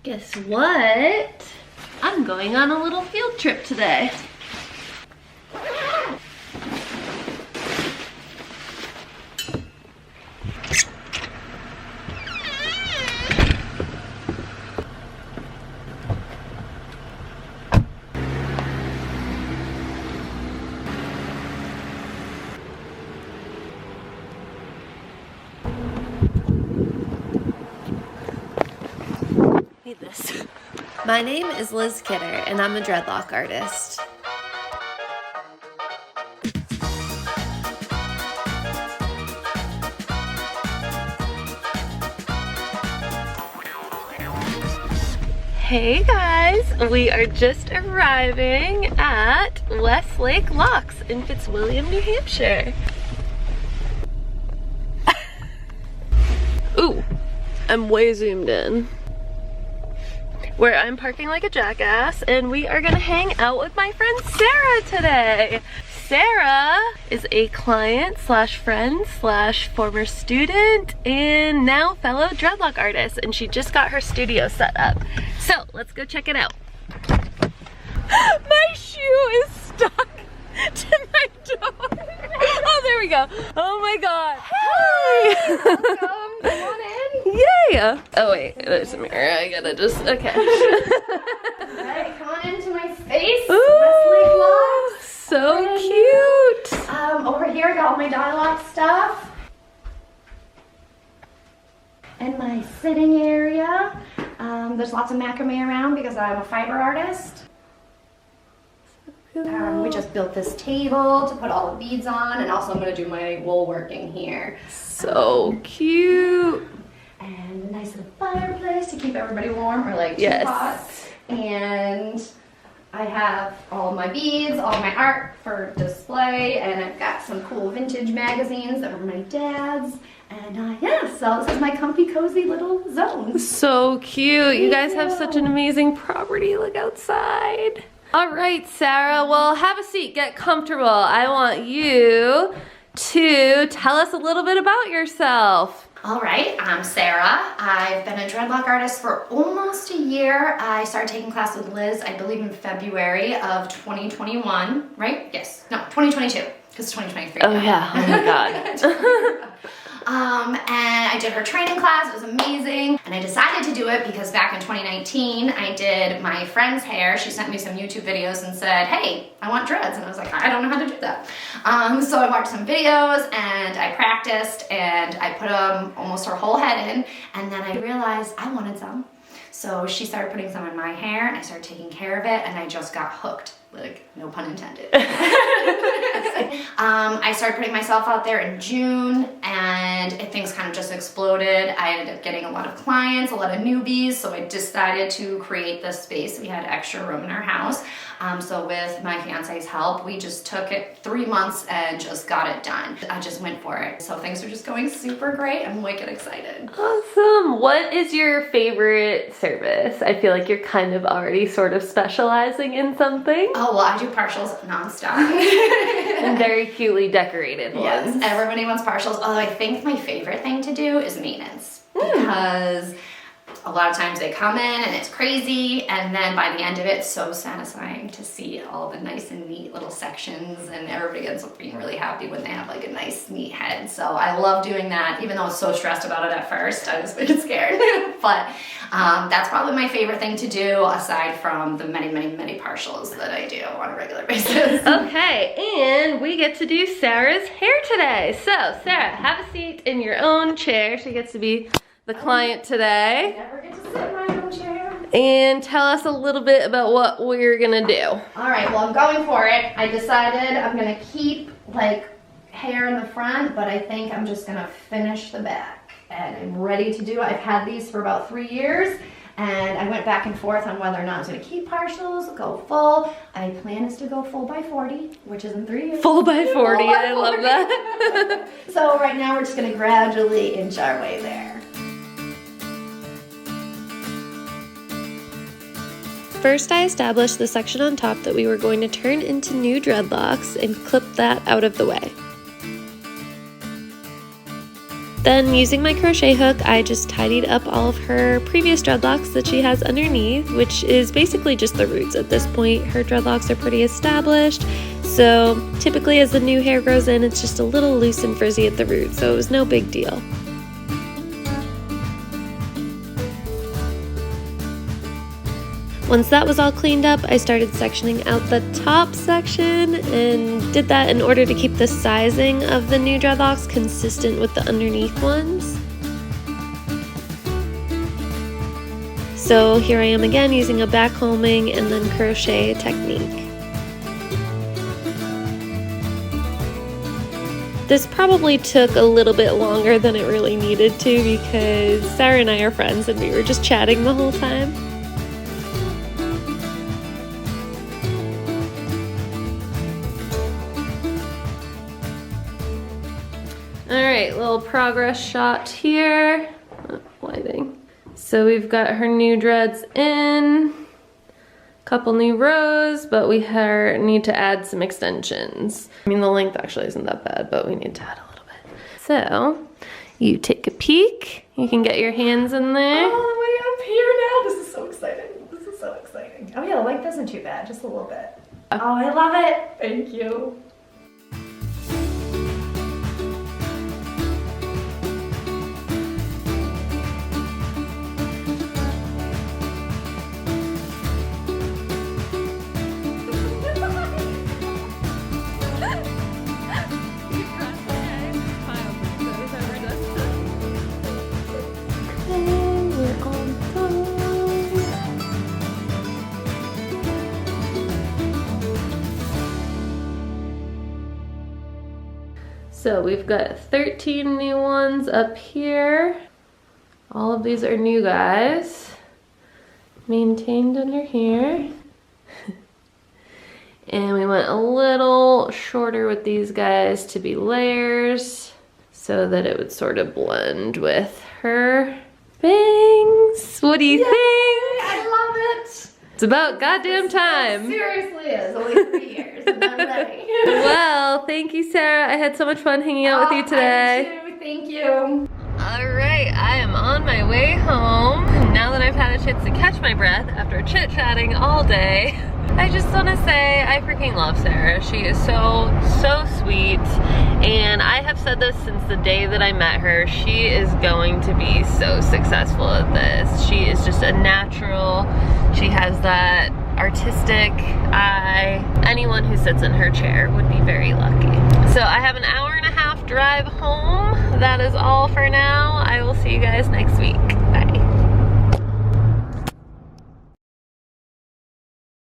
Guess what? I'm going on a little field trip today. This. My name is Liz Kidder, and I'm a dreadlock artist. Hey guys, we are just arriving at Westlake Locks in Fitzwilliam, New Hampshire. Ooh, I'm way zoomed in. Where I'm parking like a jackass, and we are gonna hang out with my friend Sarah today. Sarah is a client slash friend slash former student and now fellow dreadlock artist, and she just got her studio set up. So let's go check it out. My shoe is stuck to my door. Oh, there we go. Oh my God. Hey! Welcome. Come on in. Yay! Oh wait, there's a mirror. I gotta just, okay. Alright, come on into my space. Ooh, Westlake Locks. So cute. Over here I got all my dialogue stuff. And my sitting area. There's lots of macrame around because I'm a fiber artist. We just built this table to put all the beads on, and also I'm going to do my wool working here. So cute. And a nice little fireplace to keep everybody warm, or like Yes. teapots. And I have all my beads, all my art for display, and I've got some cool vintage magazines that were my dad's. And yeah, so this is my comfy, cozy little zone. So cute. You guys have you. such an amazing property. Look outside. All right, Sarah, well, have a seat, get comfortable. I want you to tell us a little bit about yourself. All right, I'm Sarah. I've been a dreadlock artist for almost a year. I started taking class with Liz, I believe in February of 2021, right? Yes, no, 2022, because 2023. Oh yeah, oh my God. And I did her training class, it was amazing. And I decided to do it because back in 2019, I did my friend's hair. She sent me some YouTube videos and said, hey, I want dreads. And I was like, I don't know how to do that. So I watched some videos and I practiced and I put almost her whole head in. And then I realized I wanted some. So she started putting some in my hair and I started taking care of it and I just got hooked. Like, no pun intended. I started putting myself out there in June and things kind of just exploded. I ended up getting a lot of clients, a lot of newbies, so I decided to create this space. We had extra room in our house. So with my fiance's help, we just took it 3 months and just got it done. I just went for it. So things are just going super great. I'm wicked excited. Awesome. What is your favorite service? I feel like you're kind of already sort of specializing in something. Oh, well, I do partials nonstop. And very cutely decorated ones. Yes, everybody wants partials. Although I think my favorite thing to do is maintenance. Because a lot of times they come in and it's crazy, and then by the end of it, it's so satisfying to see all the nice and neat little sections, and everybody ends up being really happy when they have like a nice neat head. So I love doing that, even though I was so stressed about it at first. I was a bit scared. But that's probably my favorite thing to do, aside from the many, many, many partials that I do on a regular basis. Okay, and we get to do Sarah's hair today. So Sarah, have a seat in your own chair. She gets to be the client today. I never get to sit in my own chair. And tell us a little bit about what we're gonna do. All right, well, I'm going for it. I decided I'm gonna keep like hair in the front, but I think I'm just gonna finish the back. And I'm ready to do it. I've had these for about 3 years, and I went back and forth on whether or not I was gonna keep partials, go full. My plan is to go full by 40, which is in 3 years. Full by 40, Full by I love 40. that. So right now we're just gonna gradually inch our way there. First, I established the section on top that we were going to turn into new dreadlocks and clip that out of the way. Then using my crochet hook, I just tidied up all of her previous dreadlocks that she has underneath, which is basically just the roots at this point. Her dreadlocks are pretty established, so typically as the new hair grows in, it's just a little loose and frizzy at the root, so it was no big deal. Once that was all cleaned up, I started sectioning out the top section and did that in order to keep the sizing of the new dreadlocks consistent with the underneath ones. So here I am again using a back combing and then crochet technique. This probably took a little bit longer than it really needed to because Sarah and I are friends and we were just chatting the whole time. Alright, little progress shot here. Lighting. So we've got her new dreads in, couple new rows, but we need to add some extensions. I mean, the length actually isn't that bad, but we need to add a little bit. So, you take a peek. You can get your hands in there. Oh, way up here now. This is so exciting. This is so exciting. Oh yeah, the length isn't too bad, just a little bit. Oh, I love it. Thank you. So we've got 13 new ones up here. All of these are new guys. Maintained under here. And we went a little shorter with these guys to be layers so that it would sort of blend with her bangs. What do you think? I love it. It's about goddamn time. It seriously is. Only 3 years and I'm ready. Well, thank you, Sarah. I had so much fun hanging out with you today. I too. Thank you. Alright, I am on my way home. Now that I've had a chance to catch my breath after chit-chatting all day, I just want to say I freaking love Sarah. She is so sweet, and I have said this since the day that I met her. She is going to be so successful at this. She is just a natural. She has that artistic eye. Anyone who sits in her chair would be very lucky. So I have an hour and a half drive home. That is all for now. I will see you guys next week.